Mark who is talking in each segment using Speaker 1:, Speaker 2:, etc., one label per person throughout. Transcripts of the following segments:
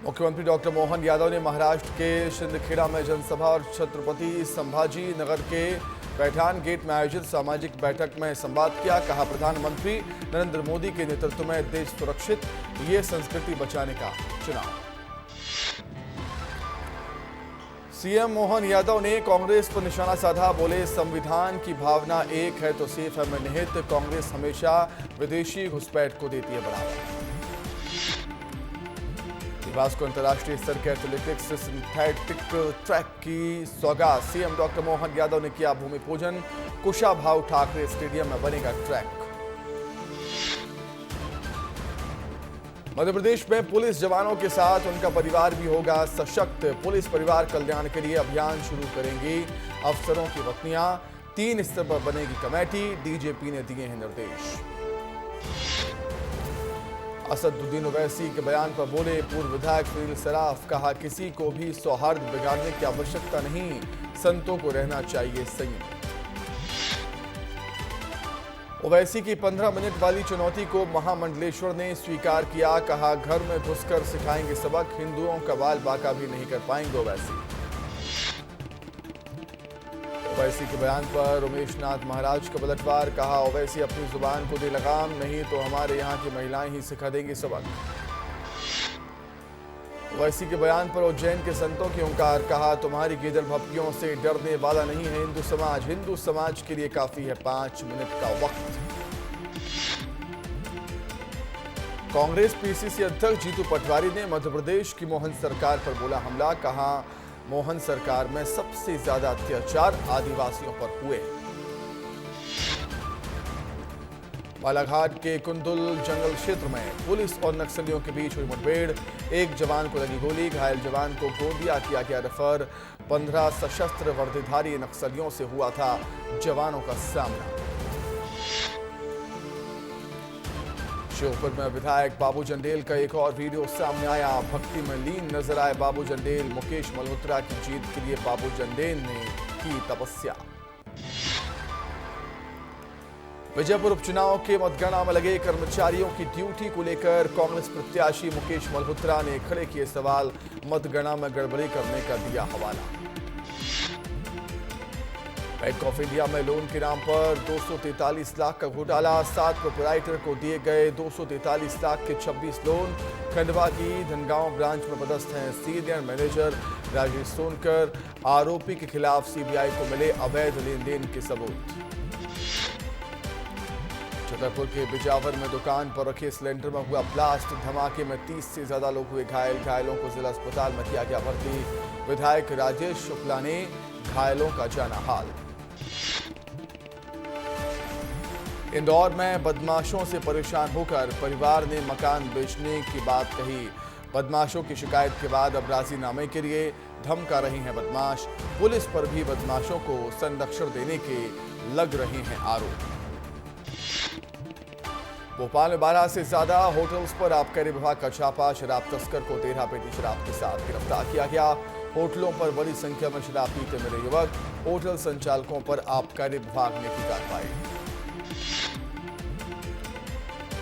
Speaker 1: मुख्यमंत्री डॉक्टर मोहन यादव ने महाराष्ट्र के शिंदखेड़ा में जनसभा और छत्रपति संभाजी नगर के पैठान गेट में आयोजित सामाजिक बैठक में संवाद किया। कहा, प्रधानमंत्री नरेंद्र मोदी के नेतृत्व में देश सुरक्षित, ये संस्कृति बचाने का चुनाव। सीएम मोहन यादव ने कांग्रेस पर निशाना साधा। बोले, संविधान की भावना एक है तो सेफ है में निहित कांग्रेस हमेशा विदेशी घुसपैठ को देती है बढ़ावा। देवास को अंतर्राष्ट्रीय स्तर के एथलेटिक्स सिंथेटिक ट्रैक की सौगात। सीएम डॉक्टर मोहन यादव ने किया भूमि पूजन। कुशाभाऊ ठाकरे स्टेडियम में बनेगा ट्रैक। मध्य प्रदेश में पुलिस जवानों के साथ उनका परिवार भी होगा सशक्त। पुलिस परिवार कल्याण के लिए अभियान शुरू करेंगी अफसरों की पत्नियां। 3 स्तर पर बनेगी कमेटी। डीजीपी ने दिए हैं निर्देश। असदुद्दीन ओवैसी के बयान पर बोले पूर्व विधायक सुनील सराफ। कहा, किसी को भी सौहार्द बिगाड़ने की आवश्यकता नहीं, संतों को रहना चाहिए संयम। ओवैसी की 15 मिनट वाली चुनौती को महामंडलेश्वर ने स्वीकार किया। कहा, घर में घुसकर सिखाएंगे सबक, हिंदुओं का बाल बाका भी नहीं कर पाएंगे ओवैसी। ओवैसी के बयान पर उमेश नाथ महाराज का पलटवार। कहा, ओवैसी अपनी जुबान को दे लगाम, नहीं तो हमारे यहाँ की महिलाएं ही सिखा देंगी सबक। ओवैसी के बयान पर उज्जैन के संतों की हुंकार। कहा, तुम्हारी गिदड़ भपकियों से डरने वाला नहीं है हिंदू समाज। हिंदू समाज के लिए काफी है 5 मिनट का वक्त। कांग्रेस पीसीसी अध्यक्ष जीतू पटवारी ने मध्य प्रदेश की मोहन सरकार पर बोला हमला। कहा, मोहन सरकार में सबसे ज्यादा अत्याचार आदिवासियों पर हुए। बालाघाट के कुंदुल जंगल क्षेत्र में पुलिस और नक्सलियों के बीच हुई मुठभेड़। एक जवान को लगी गोली, घायल जवान को गोंदिया किया गया रेफर। 15 सशस्त्र वर्दीधारी नक्सलियों से हुआ था जवानों का सामना। श्योपुर में विधायक बाबू जंडेल का एक और वीडियो सामने आया। भक्ति में लीन नजर आए बाबू जंडेल। मुकेश मल्होत्रा की जीत के लिए बाबू जंडेल ने की तपस्या। विजयपुर उपचुनाव के मतगणना में लगे कर्मचारियों की ड्यूटी को लेकर कांग्रेस प्रत्याशी मुकेश मल्होत्रा ने खड़े किए सवाल। मतगणना में गड़बड़ी करने का दिया हवाला। बैंक ऑफ इंडिया में लोन के नाम पर 243 लाख का घोटाला। 7 प्रोपराइटर को दिए गए 243 लाख के 26 लोन। खंडवा की धनगांव ब्रांच में पदस्थ हैं सीनियर मैनेजर राजेश सोनकर। आरोपी के खिलाफ सीबीआई को मिले अवैध लेन देन के सबूत। छतरपुर के बिजावर में दुकान पर रखे सिलेंडर में हुआ ब्लास्ट। धमाके में 30 से ज्यादा लोग हुए घायल। घायलों को जिला अस्पताल में किया गया भर्ती। विधायक राजेश शुक्ला ने घायलों का जाना हाल। इंदौर में बदमाशों से परेशान होकर परिवार ने मकान बेचने की बात कही। बदमाशों की शिकायत के बाद अब राजीनामे के लिए धमका रहे हैं बदमाश। पुलिस पर भी बदमाशों को संरक्षण देने के लग रहे हैं आरोप। भोपाल में 12 से ज्यादा होटल्स पर आबकारी विभाग का छापा। शराब तस्कर को 13 पेटी शराब के साथ गिरफ्तार किया गया। होटलों पर बड़ी संख्या में शराब पीते मिले युवक। होटल संचालकों पर आबकारी विभाग ने की कार्रवाई।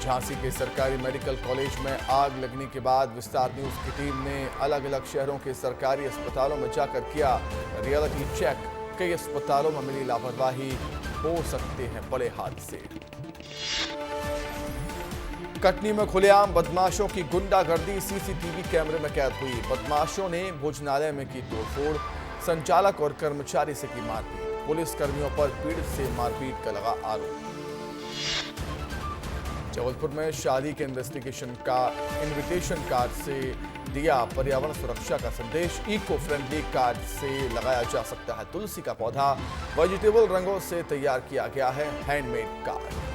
Speaker 1: झांसी के सरकारी मेडिकल कॉलेज में आग लगने के बाद विस्तार न्यूज की टीम ने अलग अलग शहरों के सरकारी अस्पतालों में जाकर किया रियलिटी चेक। कई अस्पतालों में मिली लापरवाही, हो सकते हैं बड़े हादसे। कटनी में खुलेआम बदमाशों की गुंडागर्दी सीसीटीवी कैमरे में कैद हुई। बदमाशों ने भोजनालय में की तोड़फोड़। संचालक और कर्मचारी से की मारपीट। पुलिस कर्मियों पर पीड़ित से मारपीट का लगा आरोप। जबलपुर में शादी के इन्विटेशन कार्ड से दिया पर्यावरण सुरक्षा का संदेश। इको फ्रेंडली कार्ड से लगाया जा सकता है तुलसी का पौधा। वेजिटेबल रंगों से तैयार किया गया है हैंडमेड कार्ड।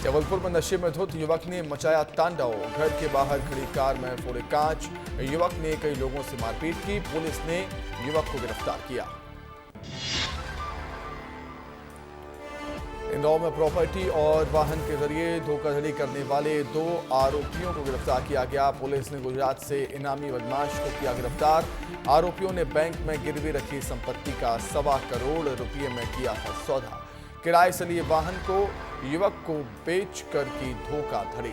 Speaker 1: जबलपुर में नशे में धुत युवक ने मचाया तांडव। घर के बाहर खड़ी कार में फोड़े कांच। युवक ने कई लोगों से मारपीट की। पुलिस ने युवक को गिरफ्तार किया। इंदौर में प्रॉपर्टी और वाहन के जरिए धोखाधड़ी करने वाले 2 आरोपियों को गिरफ्तार किया गया। पुलिस ने गुजरात से इनामी बदमाश को किया गिरफ्तार। आरोपियों ने बैंक में गिरवी रखी संपत्ति का 1.25 करोड़ रुपये में किया था सौदा। किराए से लिए वाहन को युवक को बेच कर की धोखाधड़ी।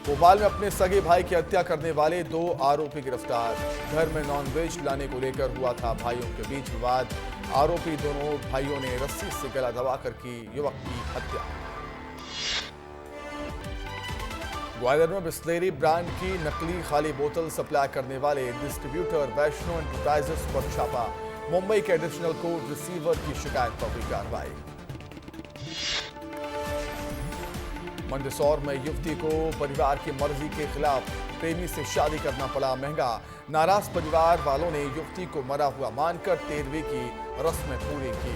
Speaker 1: भोपाल में अपने सगे भाई की हत्या करने वाले 2 आरोपी गिरफ्तार। घर में नॉनवेज लाने को लेकर हुआ था भाइयों के बीच विवाद। आरोपी दोनों भाइयों ने रस्सी से गला दबाकर की युवक की हत्या। ग्वालियर में बिस्लेरी ब्रांड की नकली खाली बोतल सप्लाई करने वाले डिस्ट्रीब्यूटर वैष्णो एंटरप्राइजेस पर छापा। मुंबई के एडिशनल कोर्ट रिसीवर की शिकायत पर हुई कार्रवाई। मंदसौर में युवती को परिवार की मर्जी के खिलाफ प्रेमी से शादी करना पड़ा महंगा। नाराज परिवार वालों ने युवती को मरा हुआ मानकर 13वीं की रस्में पूरी की।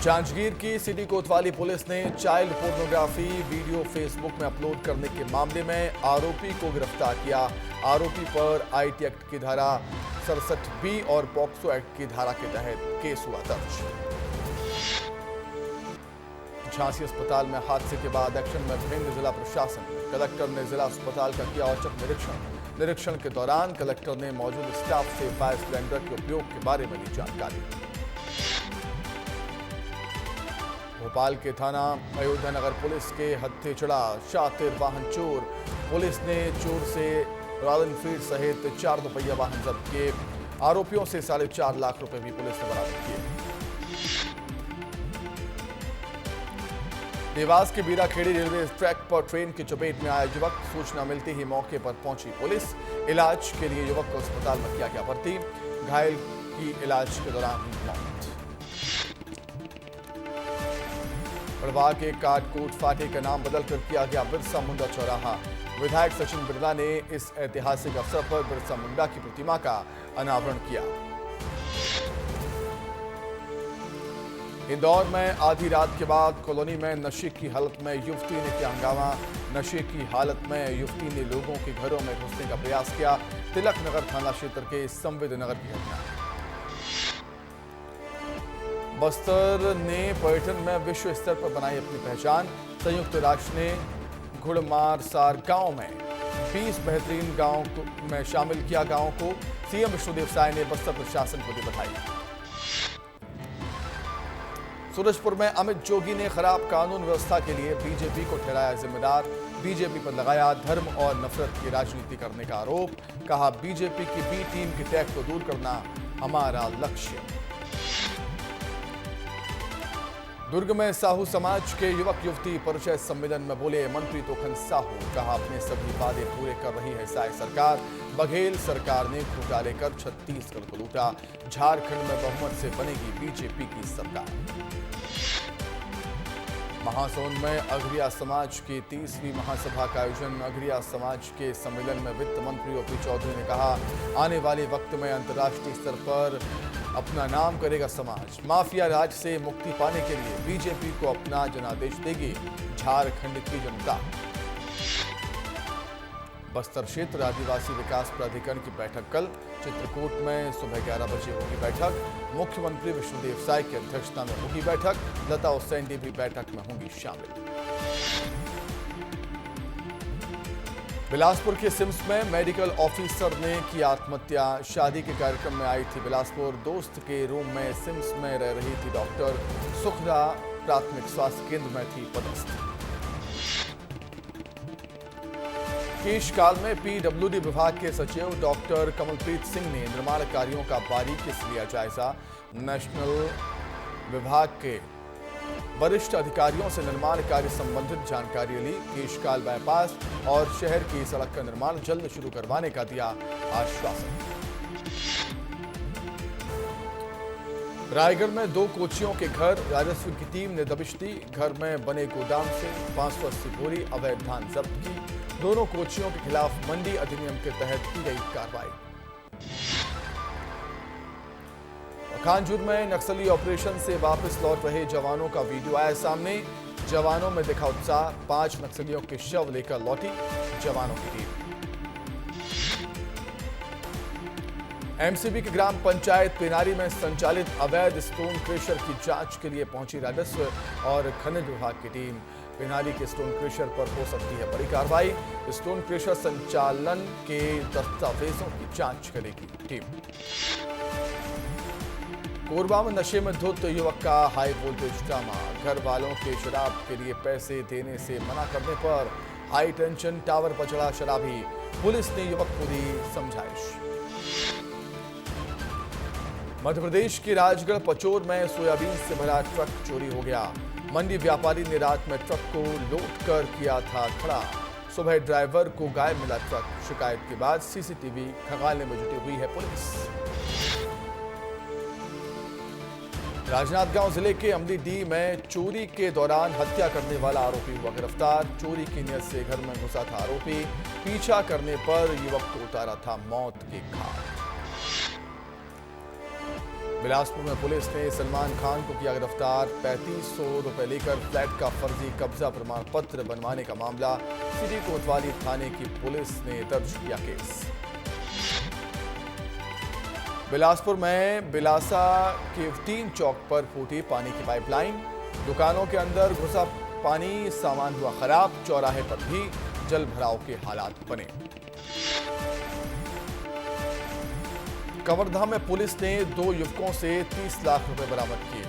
Speaker 1: जांजगीर की सिटी कोतवाली पुलिस ने चाइल्ड पोर्नोग्राफी वीडियो फेसबुक में अपलोड करने के मामले में आरोपी को गिरफ्तार किया। आरोपी पर आईटी एक्ट की धारा 67B और पॉक्सो एक्ट की धारा के तहत केस हुआ दर्ज। झांसी अस्पताल में हादसे के बाद एक्शन में भिंड जिला प्रशासन। कलेक्टर ने जिला अस्पताल का किया औचक निरीक्षण के दौरान कलेक्टर ने मौजूद स्टाफ से फायर सिलेंडर के उपयोग के बारे में ली जानकारी। भोपाल के थाना अयोध्या नगर पुलिस के हत्थे चढ़ा शातिर वाहन चोर। पुलिस ने चोर से रॉयल एनफील्ड सहित 4 दोपहिया वाहन जब्त किए। आरोपियों से 4.5 लाख रुपए भी पुलिस ने बरामद किए। देवास के बीराखेड़ी रेलवे ट्रैक पर ट्रेन की चपेट में आया युवक। सूचना मिलते ही मौके पर पहुंची पुलिस। इलाज के लिए युवक को अस्पताल में किया गया भर्ती। घायल की इलाज के दौरान हुई मौत। गढ़वा के काटकोट फाटे का नाम बदलकर किया गया बिरसा मुंडा चौराहा। विधायक सचिन बिरला ने इस ऐतिहासिक अवसर पर बिरसा मुंडा की प्रतिमा का अनावरण किया। इंदौर में आधी रात के बाद कॉलोनी में नशे की हालत में युवती ने किया हंगामा। नशे की हालत में युवती ने लोगों के घरों में घुसने का प्रयास किया। तिलक नगर थाना क्षेत्र के संविद नगर की घटना। बस्तर ने पर्यटन में विश्व स्तर पर बनाई अपनी पहचान। संयुक्त राष्ट्र ने घुड़मारसार गांव में 20 बेहतरीन गांव में शामिल किया गांवों को। सीएम विष्णुदेव साय ने बस्तर प्रशासन को दी बधाई। सूरजपुर में अमित जोगी ने खराब कानून व्यवस्था के लिए बीजेपी को ठहराया जिम्मेदार। बीजेपी पर लगाया धर्म और नफरत की राजनीति करने का आरोप। कहा बीजेपी की बी टीम के टैग को दूर करना हमारा लक्ष्य। दुर्ग में साहू समाज के युवक युवती परिचय सम्मेलन में बोले मंत्री तोखन साहू। कहा अपने सभी वादे पूरे कर रही है साय सरकार। बघेल सरकार ने घोटाले कर छत्तीसगढ़ को लूटा। झारखंड में बहुमत से बनेगी बीजेपी की सरकार। महासोन में अघरिया समाज की 30वीं महासभा का आयोजन। अघरिया समाज के सम्मेलन में वित्त मंत्री ओपी चौधरी ने कहा आने वाले वक्त में अंतर्राष्ट्रीय स्तर पर अपना नाम करेगा समाज। माफिया राज से मुक्ति पाने के लिए बीजेपी को अपना जनादेश देगी झारखंड की जनता। बस्तर क्षेत्र आदिवासी विकास प्राधिकरण की बैठक कल। चित्रकूट में सुबह 11 बजे होगी बैठक। मुख्यमंत्री विष्णुदेव साय की अध्यक्षता में होगी बैठक। लता हुसैन भी बैठक में होंगी शामिल। बिलासपुर के सिम्स में मेडिकल ऑफिसर ने की आत्महत्या। शादी के कार्यक्रम में आई थी बिलासपुर। दोस्त के रूम में सिम्स में रह रही थी डॉक्टर। सुखदा प्राथमिक स्वास्थ्य केंद्र में थी पदस्थ। केशकाल में पीडब्ल्यूडी विभाग के सचिव डॉक्टर कमलप्रीत सिंह ने निर्माण कार्यों का बारीकी से लिया जायजा। नेशनल विभाग के वरिष्ठ अधिकारियों से निर्माण कार्य संबंधित जानकारी ली। केशकाल बाईपास और शहर की सड़क का निर्माण जल्द शुरू करवाने का दिया आश्वासन। रायगढ़ में 2 कोचियों के घर राजस्व की टीम ने दबिश दी। घर में बने गोदाम से 580 बोरी अवैध धान जब्त की। दोनों कोचियों के खिलाफ मंडी अधिनियम के तहत की गई कार्रवाई। कानपुर में नक्सली ऑपरेशन से वापस लौट रहे जवानों का वीडियो आया सामने। जवानों में दिखा उत्साह। 5 नक्सलियों के शव लेकर लौटी जवानों की टीम। एमसीबी की ग्राम पंचायत पेनारी में संचालित अवैध स्टोन क्रेशर की जांच के लिए पहुंची राजस्व और खनिज विभाग की टीम। पेनारी के स्टोन क्रेशर पर हो सकती है बड़ी कार्रवाई। स्टोन क्रेशर संचालन के दस्तावेजों की जांच करेगी टीम। कोरबा में नशे में धुत युवक का हाई वोल्टेज ड्रामा। घर वालों के शराब के लिए पैसे देने से मना करने पर हाई टेंशन टावर पर चढ़ा शराबी। पुलिस ने युवक को दी समझाइश। मध्य प्रदेश के राजगढ़ पचोर में सोयाबीन से भरा ट्रक चोरी हो गया। मंडी व्यापारी ने रात में ट्रक को लोड कर किया था खड़ा। सुबह ड्राइवर को गायब मिला ट्रक। शिकायत के बाद सीसीटीवी खंगालने में जुटी हुई है पुलिस। राजनांदगांव जिले के अमलीडीह में चोरी के दौरान हत्या करने वाला आरोपी हुआ गिरफ्तार। चोरी की नियत से घर में घुसा था आरोपी। पीछा करने पर युवक को उतारा था मौत के घाट। बिलासपुर में पुलिस ने सलमान खान को किया गिरफ्तार। 3500 रुपए लेकर फ्लैट का फर्जी कब्जा प्रमाण पत्र बनवाने का मामला। सिटी कोतवाली थाने की पुलिस ने दर्ज किया केस। बिलासपुर में बिलासा के 3 चौक पर फूटी पानी की पाइपलाइन। दुकानों के अंदर घुसा पानी, सामान हुआ खराब। चौराहे पर भी जल भराव के हालात बने। कवर्धा में पुलिस ने 2 युवकों से 30 लाख रुपए बरामद किए।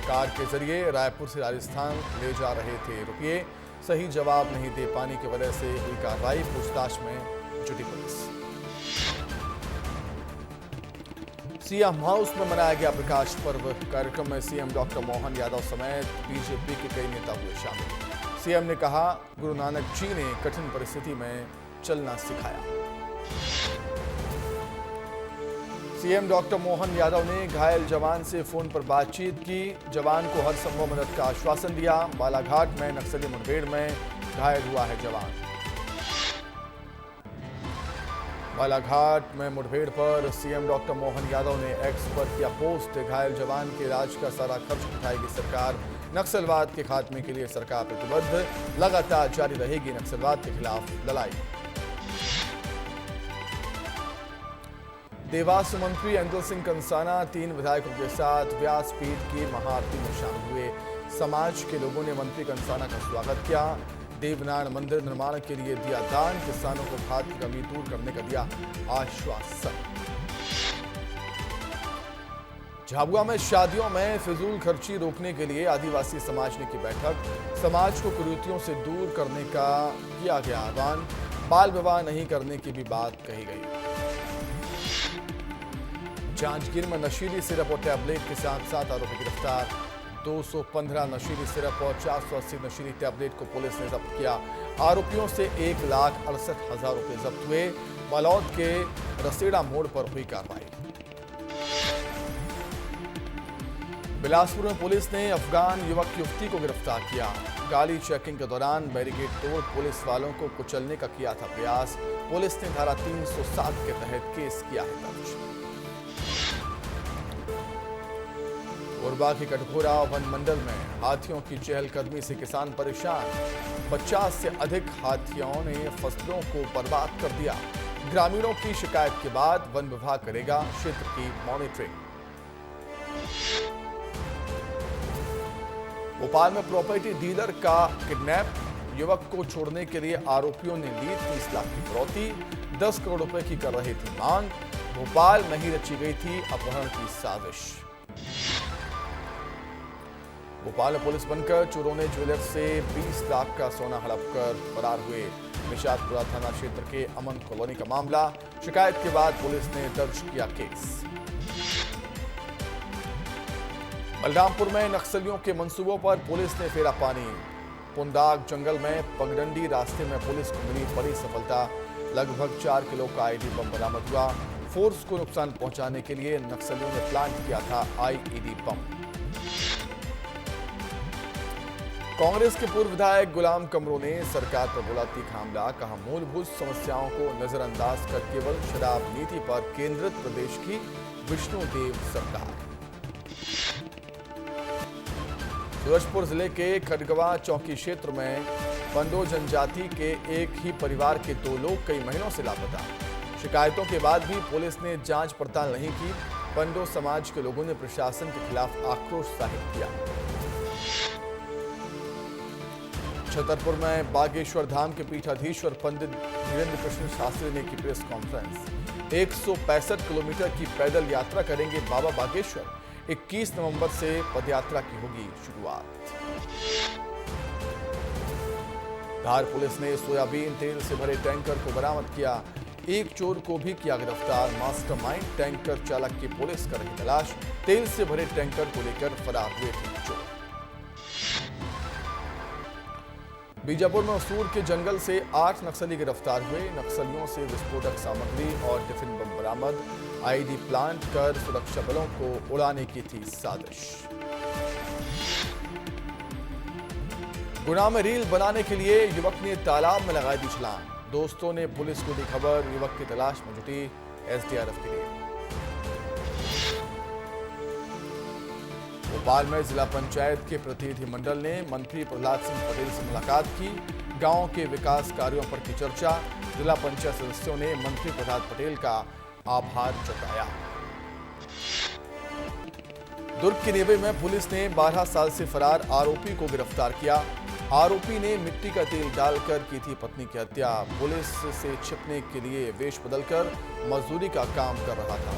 Speaker 1: कार के जरिए रायपुर से राजस्थान ले जा रहे थे रुपये। सही जवाब नहीं दे पाने की वजह से हुई कार्रवाई। पूछताछ में जुटी पुलिस। सीएम हाउस में मनाया गया प्रकाश पर्व। कार्यक्रम में सीएम डॉक्टर मोहन यादव समेत बीजेपी के कई नेता हुए शामिल। सीएम ने कहा, गुरु नानक जी ने कठिन परिस्थिति में चलना सिखाया। सीएम डॉक्टर मोहन यादव ने घायल जवान से फोन पर बातचीत की। जवान को हर संभव मदद का आश्वासन दिया। बालाघाट में नक्सली मुठभेड़ में घायल हुआ है जवान। बालाघाट में मुठभेड़ पर सीएम डॉक्टर मोहन यादव ने एक्स पर किया पोस्ट। घायल जवान के इलाज का सारा खर्च उठाएगी सरकार। नक्सलवाद के खात्मे के लिए सरकार प्रतिबद्ध। लगातार जारी रहेगी नक्सलवाद के खिलाफ लड़ाई। देवास मंत्री इंदल सिंह कंसाना 3 विधायकों के साथ व्यासपीठ की महाआरती में शामिल हुए। समाज के लोगों ने मंत्री कंसाना का स्वागत किया। देवनारायण मंदिर निर्माण के लिए दिया दान। किसानों को खाद की कमी दूर करने का दिया आश्वासन। झाबुआ में शादियों में फिजूल खर्ची रोकने के लिए आदिवासी समाज ने की बैठक। समाज को कुरीतियों से दूर करने का किया गया आह्वान। बाल विवाह नहीं करने की भी बात कही गई। जांजगीर में नशीली सिरप और टैबलेट के साथ 7 आरोपी गिरफ्तार। 215 नशीली सिरप और 480 नशीली टैबलेट को पुलिस ने जब्त किया। आरोपियों से 1,68,000 रुपए जब्त हुए। बालौद के रसेड़ा मोड़ पर हुई कार्रवाई। बिलासपुर में पुलिस ने अफगान युवक युवती को गिरफ्तार किया। गाड़ी चेकिंग के दौरान बैरिकेड तोड़ पुलिस वालों को कुचलने का किया था प्रयास। पुलिस ने धारा 307 के तहत केस किया है दर्ज। कोरबा के कटघोरा वन मंडल में हाथियों की चहलकदमी से किसान परेशान। 50 से अधिक हाथियों ने फसलों को बर्बाद कर दिया। ग्रामीणों की शिकायत के बाद वन विभाग करेगा क्षेत्र की मॉनिटरिंग। भोपाल में प्रॉपर्टी डीलर का किडनैप। युवक को छोड़ने के लिए आरोपियों ने ली 30 लाख की फिरौती। 10 करोड़ रुपए की कर रही थी मांग। भोपाल में ही रची गई थी अपहरण की साजिश। भोपाल में पुलिस बनकर चोरों ने ज्वेलर्स से 20 लाख का सोना हड़प कर फरार हुए। निशातपुरा थाना क्षेत्र के अमन कॉलोनी का मामला। शिकायत के बाद पुलिस ने दर्ज किया केस। बलरामपुर में नक्सलियों के मंसूबों पर पुलिस ने फेरा पानी। पुंदाग जंगल में पगडंडी रास्ते में पुलिस को मिली बड़ी सफलता। लगभग 4 किलो का आईडी बम बरामद हुआ। फोर्स को नुकसान पहुंचाने के लिए नक्सलियों ने प्लांट किया था आईईडी बम। कांग्रेस के पूर्व विधायक गुलाम कमरों ने सरकार पर बोला तीखा हमला। कहा, मूलभूत समस्याओं को नजरअंदाज कर केवल शराब नीति पर केंद्रित प्रदेश की विष्णुदेव सरकार। सूरजपुर जिले के खडगवा चौकी क्षेत्र में पंडो जनजाति के एक ही परिवार के 2 लोग कई महीनों से लापता। शिकायतों के बाद भी पुलिस ने जांच पड़ताल नहीं की। पंडो समाज के लोगों ने प्रशासन के खिलाफ आक्रोश जाहिर किया। छतरपुर में बागेश्वर धाम के पीठाधीश्वर पंडित धीरेन्द्र कृष्ण शास्त्री ने की प्रेस कॉन्फ्रेंस। 165 किलोमीटर की पैदल यात्रा करेंगे बाबा बागेश्वर। 21 नवंबर से पदयात्रा की होगी शुरुआत। धार पुलिस ने सोयाबीन तेल से भरे टैंकर को बरामद किया। एक चोर को भी किया गिरफ्तार। मास्टरमाइंड टैंकर चालक की पुलिस कर रही तलाश। तेल से भरे टैंकर को लेकर फरार हुए थे चोर। बीजापुर में सूर के जंगल से 8 नक्सली गिरफ्तार हुए। नक्सलियों से विस्फोटक सामग्री और टिफिन बम बरामद। आईडी प्लांट कर सुरक्षा बलों को उड़ाने की थी साजिश। गुना में रील बनाने के लिए युवक ने तालाब में लगाई दी छलांग। दोस्तों ने पुलिस को दी खबर। युवक की तलाश में जुटी एसडीआरएफ की टीम। भोपाल में जिला पंचायत के प्रतिनिधिमंडल ने मंत्री प्रहलाद सिंह पटेल से मुलाकात की। गांव के विकास कार्यों पर की चर्चा। जिला पंचायत सदस्यों ने मंत्री प्रहलाद पटेल का आभार जताया। दुर्ग के नेवे में पुलिस ने 12 साल से फरार आरोपी को गिरफ्तार किया। आरोपी ने मिट्टी का तेल डालकर की थी पत्नी की हत्या। पुलिस से छिपने के लिए वेश बदलकर मजदूरी का काम कर रहा था।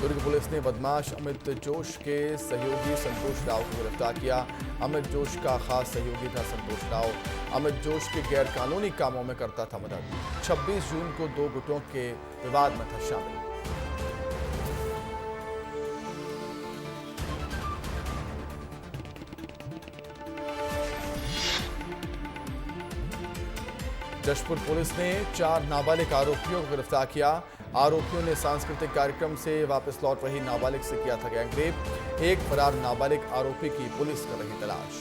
Speaker 1: दुर्ग पुलिस ने बदमाश अमित जोश के सहयोगी संतोष राव को गिरफ्तार किया। अमित जोश का खास सहयोगी था संतोष राव। अमित जोश के गैर कानूनी कामों में करता था मदद। 26 जून को 2 गुटों के विवाद में था शामिल। जशपुर पुलिस ने 4 नाबालिग आरोपियों को गिरफ्तार किया। आरोपियों ने सांस्कृतिक कार्यक्रम से वापस लौट रही नाबालिग से किया था गैंगरेप। एक फरार नाबालिग आरोपी की पुलिस कर रही तलाश।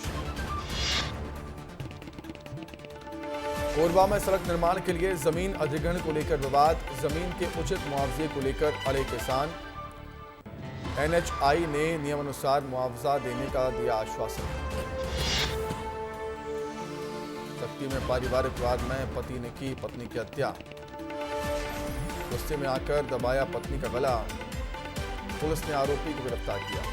Speaker 1: कोरबा में सड़क निर्माण के लिए जमीन अधिग्रहण को लेकर विवाद। जमीन के उचित मुआवजे को लेकर अड़े किसान। एनएचआई ने नियमानुसार मुआवजा देने का दिया आश्वासन। सक्ती में पारिवारिक विवाद में पति ने की पत्नी की हत्या। गुस्से में आकर दबाया पत्नी का गला। पुलिस ने आरोपी को गिरफ्तार किया।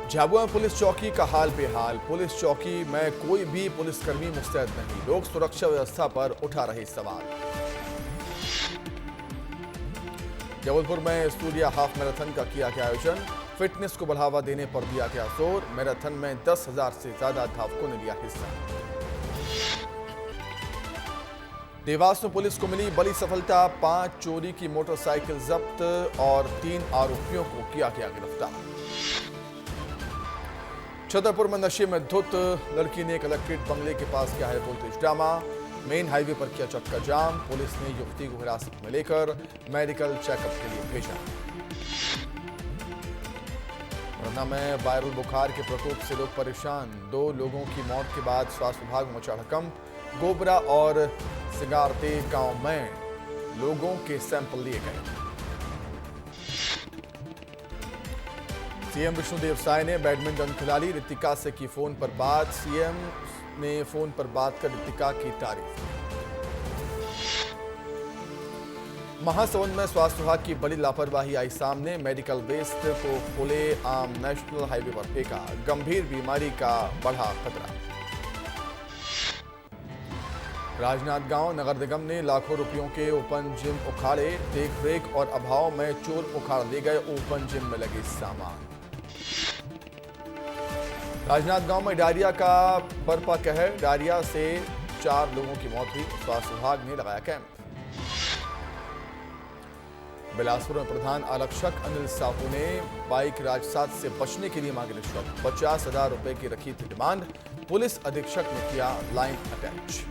Speaker 1: झाबुआ में पुलिस चौकी का हाल बेहाल। पुलिस चौकी में कोई भी पुलिसकर्मी मुस्तैद नहीं। लोग सुरक्षा व्यवस्था पर उठा रहे सवाल। जबलपुर में सूर्या हाफ मैराथन का किया गया आयोजन। फिटनेस को बढ़ावा देने पर दिया गया जोर। मैराथन में 10,000 से ज्यादा धावकों ने लिया हिस्सा। देवास में पुलिस को मिली बड़ी सफलता। 5 चोरी की मोटरसाइकिल जब्त और 3 आरोपियों को किया गया गिरफ्तार। छतरपुर में नशे में धुत लड़की ने कलेक्ट्रेट बंगले के पास किया है वोल्टेज ड्रामा। मेन हाईवे पर किया चक्का जाम। पुलिस ने युवती को हिरासत में लेकर मेडिकल चेकअप के लिए भेजा। मुरैना में वायरल बुखार के प्रकोप से लोग परेशान। 2 लोगों की मौत के बाद स्वास्थ्य विभाग में मचा हड़कंप। गोबरा और सिगारते गांव में लोगों के सैंपल लिए गए। सीएम विष्णुदेव साय ने बैडमिंटन खिलाड़ी रितिका से की फोन पर बात। सीएम ने फोन पर बात कर रितिका की तारीफ। महासमुंद में स्वास्थ्य विभाग की बड़ी लापरवाही आई सामने। मेडिकल वेस्ट को खुले आम नेशनल हाईवे पर फेंका। गंभीर बीमारी का बढ़ा खतरा। राजनांदगांव नगर निगम ने लाखों रुपयों के ओपन जिम उखाड़े। देखरेख और अभाव में चोर उखाड़ ले गए ओपन जिम में लगे सामान। राजनांदगांव में डायरिया का बरपा कहर। डायरिया से 4 लोगों की मौत हुई। स्वास्थ्य विभाग ने लगाया कैंप। बिलासपुर में प्रधान आरक्षक अनिल साहू ने बाइक राजसात से बचने के लिए मांगी रिश्वत। 50,000 रुपए की रखी थी डिमांड। पुलिस अधीक्षक ने किया लाइन अटैच।